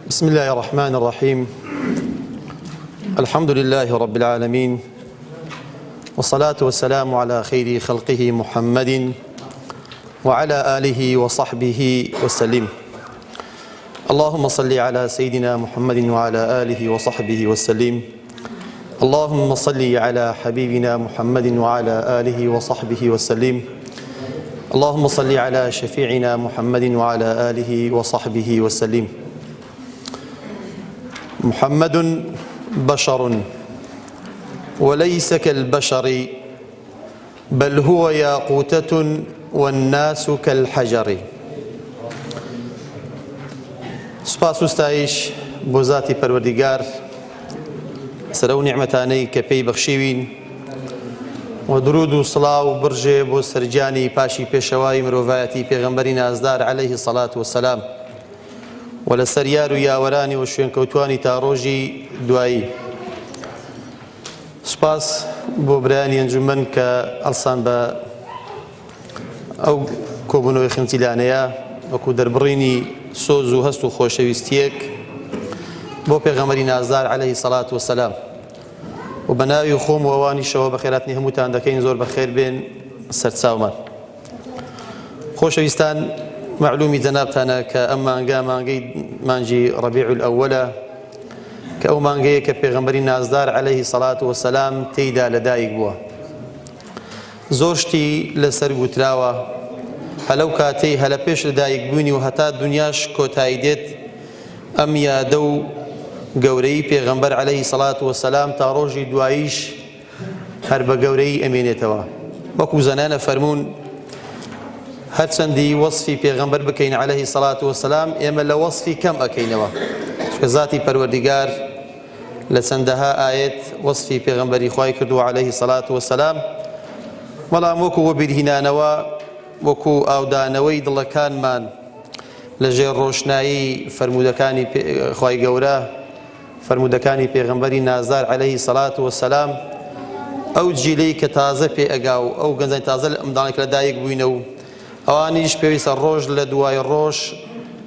بسم الله الرحمن الرحيم. الحمد لله رب العالمين، والصلاة والسلام على خير خلقه محمد وعلى آله وصحبه وسلم. اللهم صل على سيدنا محمد وعلى آله وصحبه وسلم. اللهم صل على حبيبنا محمد وعلى آله وصحبه وسلم. اللهم صل على شفيعنا محمد وعلى آله وصحبه وسلم. محمد بشر وليس كالبشر، بل هو ياقوتة والناس كالحجر. سپاس و ستایش بۆ ذاتی پەروەردیگار سەرە و نیعمەتانەی کە پێی بەخشیوین، و درود و سڵاو و برژێ بۆ سەرجانی پاشی پێشەوای مرۆڤایەتی پێغەمبەری نازدار عەلەیهی سەڵات وەسەلام و لەسەر یار و یاوەرانی و شوێنکەوتوانی تا ڕۆژی دوایی. سوپاس بۆ برایانی ئەنجومەن کە ئەڵسان بە ئەو کۆبوونەوەی خنچیلانەیە وەکو دەربڕینی سۆز و هەست و خۆشەویستیەک بۆ پێغەمبەری نازدار عەلەیهی سەڵات وەسەلام، و بە ناوی خۆم و ئەوانیشەوە بە خێراتنی هەمووتان دەکەین زۆر بەخێر بێن سەرچاومان. خۆشەویستان، معلومی جەنابتانە کە ئەم مانگە مانگی ڕەبیع الئەوەلە، کە ئەو مانگەیە کە پێغەمبەری نازدار عەلەیهی سەڵات وەسەلام تێیدا لەدایک بووە. زۆر شتی لەسەر گوتراوە، هەلەو کاتەی هەلە پێش لەدایک بوونی و هەتا دنیاش کۆتایی دێت، ئەم یادە و گەورەی پێغەمبەر عەلەیهی سەڵات وەسەلام تا ڕۆژی دواییش هەر بە گەورەی ئەمێنێتەوە. وەکو زەنانە فەرموون هەرچەندی وەصفی پێغەمبەر بکەین عەلەیهی سەڵات وەسەلام، ئێمە لە وەصفی کەم ئەکەینەوە، چونکە ذاتی پەروەردیگار لە چەندەها ئایەت وەصفی پێغەمبەری خوای کردووە عەلەیهی سەڵات وەسەلام. بەڵام وەکو وەبیرهینانەوە، وەکو ئاودانەوەی دڵەکانمان لەژێر ڕۆشنایی فەرمودەکانی خوای گەورە، فەرمودەکانی پێغەمبەری نازدار عەلەیهی سەڵات وەسەلام، ئەو جیلەی کە تازە پێ ئەگا و ئەو گەنجانی تازە لە ئەمدانێک لەدایک بووینە و ئەوانیش پێویستە ڕۆژ لە دوای ڕۆژ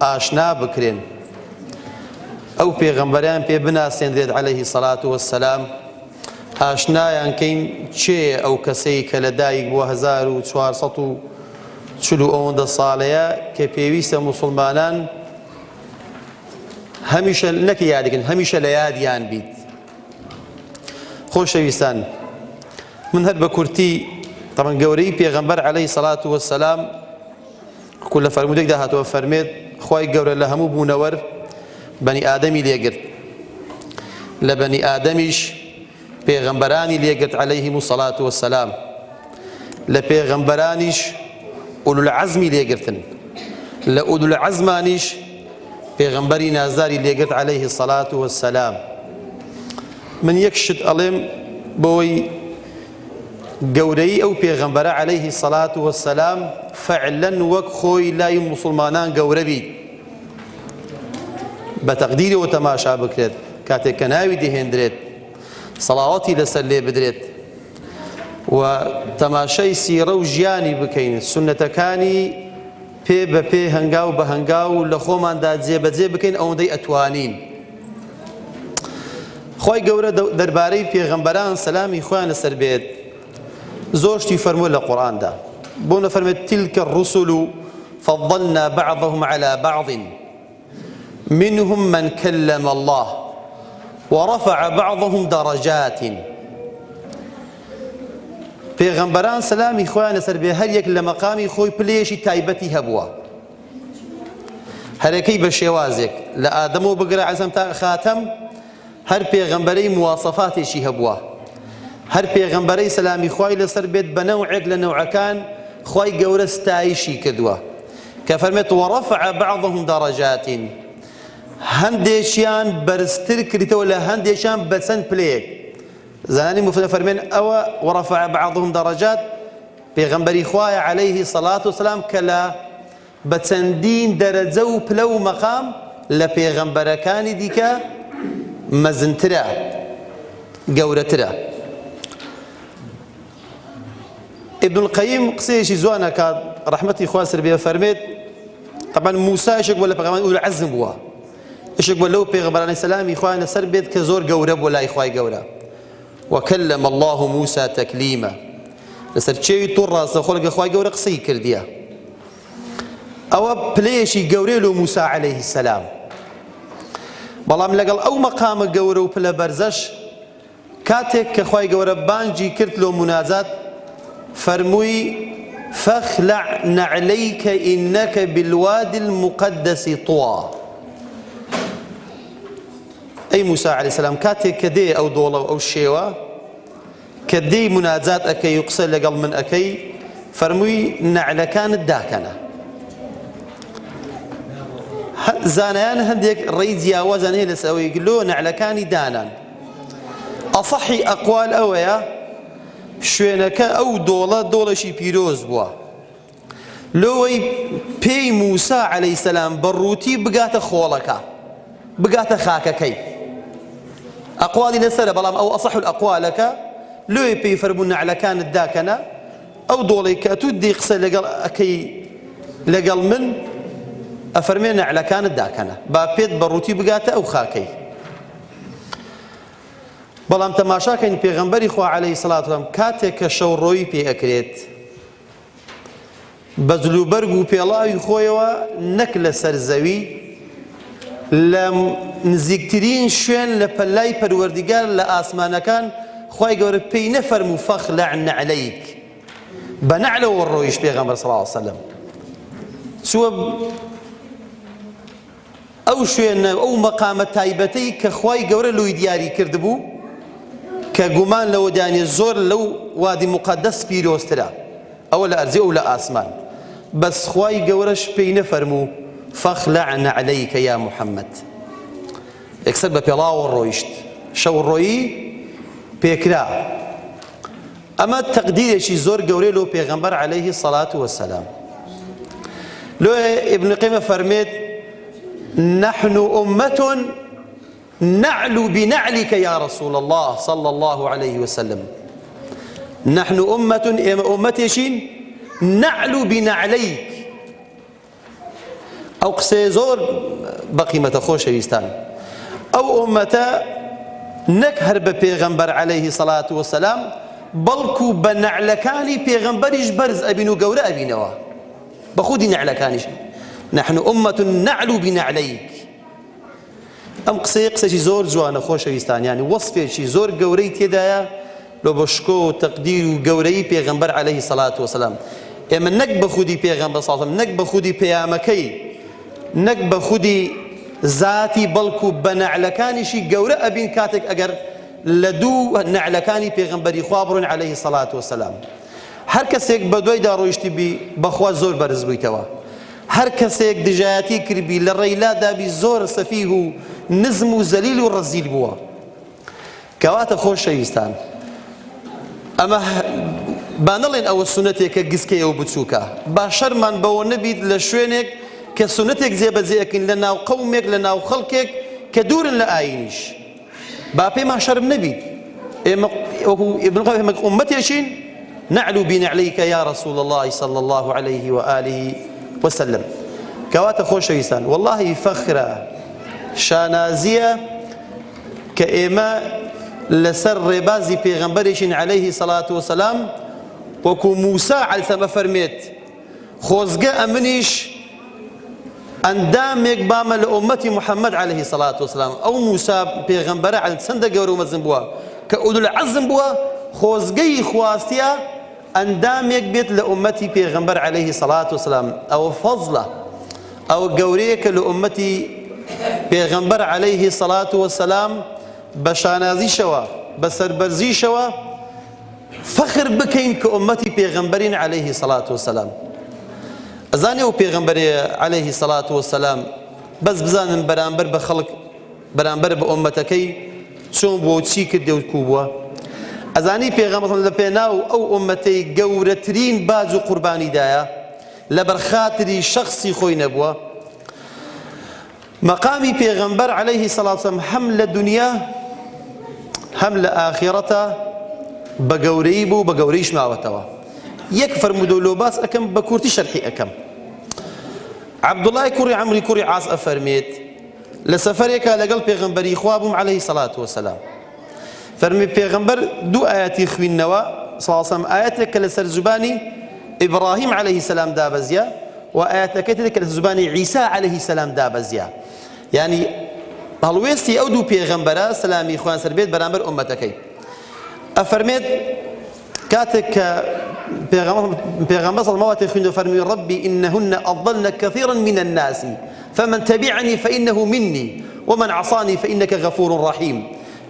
ئاشنا بکرێن، ئەو پێغەمبەریان پێ بناسێنرێت عەلەیهی سەڵات وەسەلام، ئاشنایان کەین چێ ئەو کەسەی کە لەدایک بووە 1440 ساڵەیە کە پێویستە موسڵمانان هەمیشە نەکە یادەکەن، هەمیشە لە یادیان بیت. خۆشەویستان، من هەر بە کورتی طبعا گەورەی پێغەمبەر عەلەیهی سەڵات وەسەلام کول لە فەرمودێکدا هاتووە فەرمێت خوای گەورە لە هەموو بوونەوەر بەنی ئادەمی لێگرت، لە بەنی ئادەمیش پێغەمبەرانی لێگرت عەلەیهیمو سەڵات وەسەلام، لە پێغەمبەرانیش ئولوالعەزمی لێگرتن، لە ئولوالعەزمانیش پێغەمبەری نازداری لێگرت عەلەیهی سەڵات وەسەلام. من یەک شت ئەڵێم بۆی گەورەی ئەو پێغەمبەرە عەلەیهی سەڵات وەسەلام فەعلەن وەک خۆی لای موسڵمانان گەورە بیت، بە تەقدیرەوە تەماشا بکرێت، کاتێک کە ناوی دەهێندرێت، سەڵاوەتی لەسەر لێ بدرێت، و تەماشای سیرە و ژیانی بکەین، سونەتەکانی پێ بە پێ هەنگاو بە هەنگاو لە خۆماندا جێبەجێ بکەین ئەوەندەی ئەتوانین. خوای گەورە دەربارەی پێغەمبەران سەلامی خۆیان لەسەر بێت زۆر شتی فەرمووە لە قورئاندا، بۆ نەفەرمێت تیلکە الرسل فضلنا بعضهم على بعض منهم من كلم الله ورفع بعضهم درجات. پێغەمبەران سەلامی خۆیان لەسەر بێ هەر یەک لە مەقامی خۆی پلێشی تایبەتی هەبووە، هەرەکەی بە شێوازێک لە ئادەمەوە بگرە عەزەم تا خاتەم، هەر پێغەمبەرەی مواسەفاتێکی هەبووە، هەر پێغەمبەرەی سەلامی خوای لەسەر بێت بە نەوعێک لە نەوعەکان خوای گەورە ستایشی کردووە، کە فەرمێت وەڕەفع بعضهم دەرەجات، هەندێکیان بەرزتر کردیتەوە لە هەندێکیان بە چەند پلەیەک. زانانی مفسرین فەرمێن ئەوە وەڕەفع بعضهم دەرەجات پێغەمبەری خوایە عەلەیهی سەڵات وەسەلام کە لە بە چەندین دەرەجە و پلە و مەقام لە پێغەمبەرەکانی دیکە مەزنترە، گەورەترە. ابن القيم قسەیەکی جوانە کات ڕەحمەتی خوا سەر بێ فەرمێت طبعا موسایشێک بۆ لە پەغەمبەران ئولوالعەزم بووە، اشك بلو پیغمبر عليه السلام إخوان سر بيت كزور قورب ولا إخوان قورب وكلم الله موسى تكليما لسر تشي طور خلق إخوان قورب قصي كرديا أو بليشي قوريلو موسى عليه السلام بەڵام لەگەڵ ئەو مەقامە گەورە و پلە بەرزەش کاتێک کە خوای گەورە بانگی کرد لۆ مناجات فەرمووی فاخلع نعليك إنك بالوادي المقدس طوى أي موسى عليه السلام كاتێک کە دێ ئەو دۆڵە و ئەو شێوە کە دێی مناجات ئەکەی و قسە لەگەڵ من ئەکەی فەرمووی نەعلەکانت داکەنە زانایان هەندێک ڕێی جیاوازان هەیە لەسەوەی گلۆ نەعلەکانی دانان ئەصەحی ئەقوال ئەوەیە شوێنەکە ئەو دۆڵەشی پیرۆز بووە لۆوەی پێی موسا عەلەیهی سەلام بەڕووتی بگاتە خۆڵەکە بگاتە خاکەکەی ئەقوالی لەسەرە بەڵام ئەو ئەصەح الئەقوالەکە لۆی پێی فەرموو نەعلەکانت داکەنە ئەو دۆڵەی کە تو دێی قسە لەگەڵ ئەکەی لەگەڵ من ئەفەرمێ نەعلەکانت داکەنە با پێت بەڕووتی بگاتە ئەو خاکەی بەڵام تەماشاکەین پێغەمبەری خوا عەلەیهی سەڵات وسەلام کاتێک کە شەوڕۆیی پێ ئەکرێت بە جلوبەرگ و پێڵاوی خۆیەوە نەک لەسەر زەوی لە نزیکترین شوێن لە پەلای پەروەردیگار لە ئاسمانەکان خوای گەورە پێی نەفەرموو فەخلع نعلەیک بە نەعلەوە ڕۆیشت پێغەمبەر صلی الله علیه وسلم چووە ئەو شوێنە ئەو مەقامە تایبەتەی کە خوای گەورە لۆی دیاری کردبوو کە گومان لەوە دانێ زۆر لەو وادی مقدس پیرۆزترە ئەوە لە ئەرزی ئەو لە ئاسمان بەس خوای گەورەش پێی نەفەرموو فەخلع نعلەیک یا محەممەد یەکسەر بە پێڵاوە ڕۆیشت شەوڕۆیی پێکرا ئەمە تەقدیرێکی زۆر گەورەی لۆ پێغەمبەر عەلەیهی سەڵات وەسەلام لۆ ئیبن قەیمە فەرمێت نحن أمة نعلو بنعلك يا رسول الله صلى الله عليه وسلم نحن أمتشين نعلو بنعليك أو قسي زور بقيمة خوش ويستان أو أمة نكهر ببيغمبر عليه الصلاة والسلام بلكو بنعلكاني بيغمبرش برز أبينو قورا أبينوا بخودي نعلكانيش نحن أمة نعلو بنعليك أم قسي زور جوانا خوش ويستان يعني وصفي شي زور قوري تيدايا لو بشكو تقدير قوري بيغمبر عليه الصلاة والسلام إما نك بخودي بيغمبر صلى الله عليه وسلم نك بخودي بيامكي نك بخودي ذاتي بلكو بنعلكاني شي قورا أبين كاتك أجر لدو نعلكاني بيغمبري خوابرون عليه الصلاة والسلام هر کەسێک بە دوای داڕۆیشتی بی بەخوا زۆر بەرز بوویتەوە هەر کەسێک دژایەتی کردبی لە ڕێیلادابی زۆر سەفیه و نزم و زەلیل و ڕەزیل بووە کەواتە خۆشەویستان ئەمە با نەڵێن ئەوە سونەتێکە گسکەیە و بچووکە با شەرمان بەوە نەبیت لە شوێنێک کە سونەتێک جێبەجێەکەین لە ناو قەومێک لە ناو خەڵکێک کە دوورن لە ئاینیش با پێمان شەرم نەبیت ئێمە ابن قەیم ئومەتێکین نعلو بنعليك يا رسول الله صلى الله عليه وآله وسلم كوات خوش ويسان والله فخرة شانازية كإما لسر ربازي پیغمبرش عليه الصلاة والسلام وكو موسى عليه السلام فرميت خوزقاء منيش اندامك بامل أمتي محمد عليه الصلاة والسلام أو موسى پیغمبر عليه سند قورو مزن بوا كأولو العزم بوا خوزقاء خواستيا اندامك بيت لأمتي پیغمبر عليه الصلاة والسلام أو فضله أو قوريك لأمتي پیغمبر عليه الصلاة والسلام بشانازي شوا بسربرزي شوا فخر بكين كأمتي پیغمبرين عليه الصلاة والسلام أزاني و پیغمبر عليه الصلاة والسلام بس بزانن برانبر بخلق برانبر بأمتكي چون بو چی کرده و کوبوا أزاني پیغمبر لپیناو أو أمتي قورترين بازو قرباني دايا لبرخاتري شخصي خوي نبوا مقامي پیغمبر عليه الصلاة والسلام حمل الدنيا حمل آخرته بقوريبو بقوريش معوتوا يكفر مدولو باس أكم بكورتي شرحي أكم عبد الله كوري عمري كوري عاص أفرميت لسفرك لقل بيغمبري خوابهم عليه الصلاة والسلام فرمي بيغمبر دو آياتي خوين نوا صلى الله عليه وسلم آياتك لسر زباني إبراهيم عليه السلام دابزيا وآياتك لسر زباني عيسى عليه السلام دابزيا يعني هلويستي أو دو بيغمبرا سلامي إخوان سربيت برامبر أمتكي أفرميت كاتك بيغمبر صلى الله عليه وسلم فرمي ربي إنهن أضلن كثيرا من الناس فمن تبعني فإنه مني ومن عصاني فإنك غفور رحيم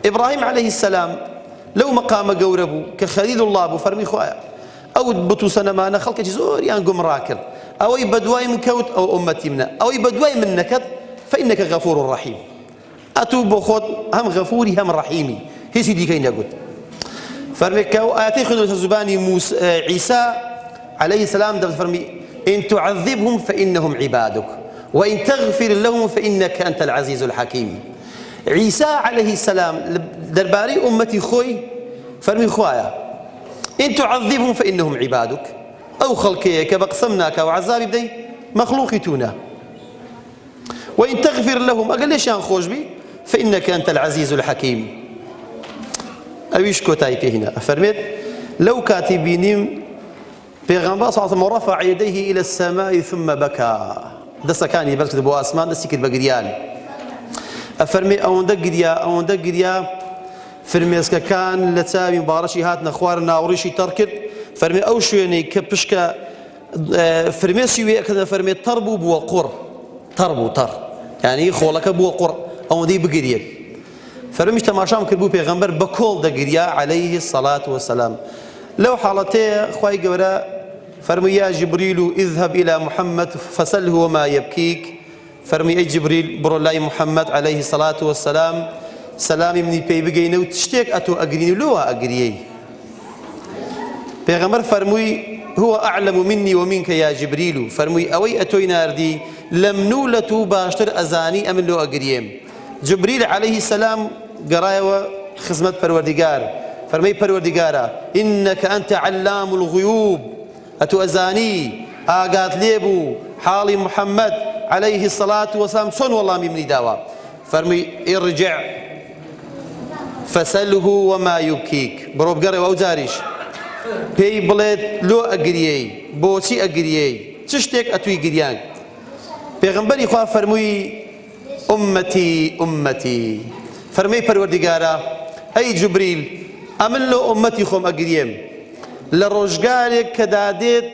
إبراهيم عليه السلام لو مقام قوربو كخليل الله بفرمي خوايا أو بطو سنمانا خلق جزور يانقم راكر أو يبدواي من كوت أو أمتي منا أو يبدواي من نكت فإنك غفور رحيم أتوب خود هم غفوري هم رحيمي هي سيدي كين يقول فرمي كاو آياتي خذوا الزباني عيسى عليه السلام ده فرمي إن تعذبهم فإنهم عبادك وإن تغفر لهم فإنك أنت العزيز الحكيم عيسى عليه السلام درباري أمتي خوي فرمي خوايا إن تعذبهم فإنهم عبادك أو خلقيك بقسمناك وعذابي بدي مخلوقتنا وإن تغفر لهم أقل ليش خوش بي فإنك أنت العزيز الحكيم أويش كوتاي هنا أفرميت لو كاتبينيم بيغمبر صلى الله عليه وسلم رفع يديه إلى السماء ثم بكى دسا كان يبرك بو أسمان دسيك البقريان أفرمي أو ندق ديا فرميسك كان لتساوي مبارشي هاتنا خوارنا وريشي تركت فرمي أو شويني كبشكا فرميسي ويأكد فرمي تربو بوقر تر يعني خولك بوقر أو دي بقريان فرميش تماشام كربو بيغمبر بكل دقريا عليه الصلاة والسلام لو حالتي خواهي قورا فرمي يا جبريل اذهب إلى محمد فسله وما يبكيك فرمي أي جبريل برو الله محمد عليه الصلاة والسلام سلامي مني بي بقينو تشتيك أتو أقرينو لوا أقريي بيغمبر فرمي هو أعلم مني ومنك يا جبريل فرمي أوي أتوي ناردي لم نولتو باشتر أزاني أمن لو أقريم جبريل عليه السلام قراية خزمة پروردگار فرمي پروردگارا إنك أنت علام الغيوب أتو أزاني آقات ليبو حالي محمد عليه الصلاة والسلام صن والله من داوا فرمي ارجع فسله وما يبكيك بروب قري وأوزاريش بي بلد لو أقريي بوسي أقريي تشتك أتوي قريان بيغنبري خواه فرمي أمتي فرمي پروردگارا أي جبريل أمن له أمتي خوم أقريم لروجقالك كداديت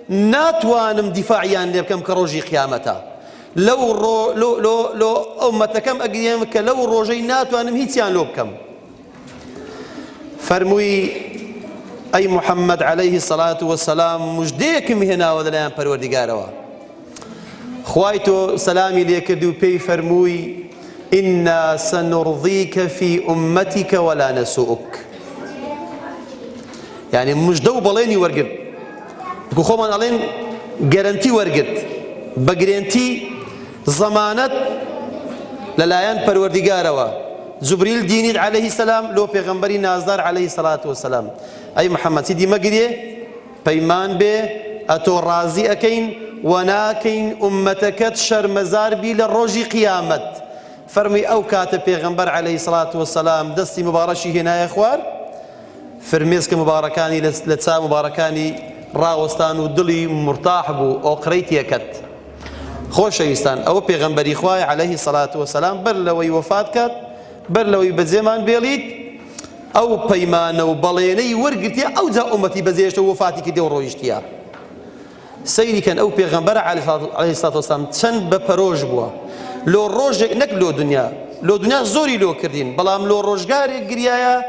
ناتوانم دفاعيان لبكم كروجي قيامتا لو أمتكم أقريم كلو روجي ناتوانم هيتيان لبكم فرمي أي محمد عليه الصلاة والسلام مجديكم هنا وذلان پروردگارا خوايتو سلامي ليكردو بي فرموي إنا سنرضيك في أمتك ولا نسوءك يعني مجدو بليني ورقد بكو خوما علين جارنتي ورقد بقرنتي ضمانت للايان پروردگاروا جبريل دينيد عليه السلام لو پیغمبري نازدار عليه الصلاة والسلام أي محمد سيدي مقريه بيمان به أتو رازي أكين وناكين أمتك شرمزار بي للروجي قيامت فرمي أو كاتب پیغمبر عليه الصلاة والسلام دستي مبارشي هنا يا إخوار فرميسك مباركاني لتسا مباركاني راوستان ودلي مرتاح بو أو قريت يكت خوش يستان أو پیغمبري إخوائي عليه الصلاة والسلام بر لوي وفاتك بر لوي بزيمان بيليت أو بيمان وبليني ورقتيا أو ذا أمتي بزيشت وفاتك دي ورويشتيا سيدي كان أو پیغمبر عليه الصلاة والسلام چند بپروج بوا لو روج نك لو دنيا زوري لو كردين بلام لو روجاري قريايا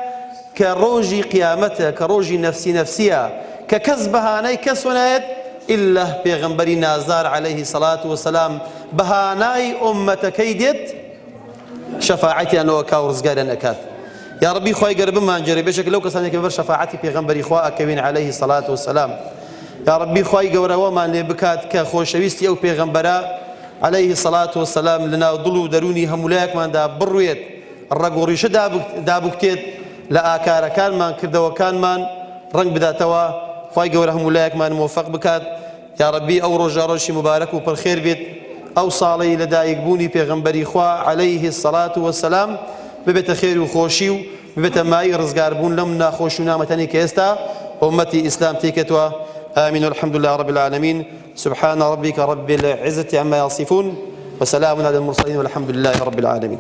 كروجي قيامته كروجي نفسية ككذبهاني كسونايت إلا بيغمبري نازار عليه الصلاة والسلام بهاناي أمتك كيدت شفاعتي أنا وكاورز قال أكاد يا ربي خوي قرب ما نجري بشكل لو كساني كبر شفاعتي بيغمبري خوا كوين عليه الصلاة والسلام يا ربي خوي قورا وما نبكات كخوشويستي أو بيغمبرا عليه الصلاة والسلام لنا ضلوا دروني همولاك ما دا برويت الرقو ريش دابكتيت لآكار كان ما كردوا كان ما رنگ بداتوا خوي قورا همولاك ما موفق بكات يا ربي أو رجا رشي مبارك وبالخير بيت ئەو ساڵەی لە دایکبوونی پێغەمبەری خوا عليه الصلاة والسلام ببێتە خێر و خۆشی و ببێتە مای ڕزگاربوون لەم ناخۆش و نامەتەنی کە ئێستا أمتي إسلام تيكتوا آمين والحمد لله رب العالمين سبحان ربك رب العزة عما يصفون وسلام على المرسلين والحمد لله رب العالمين.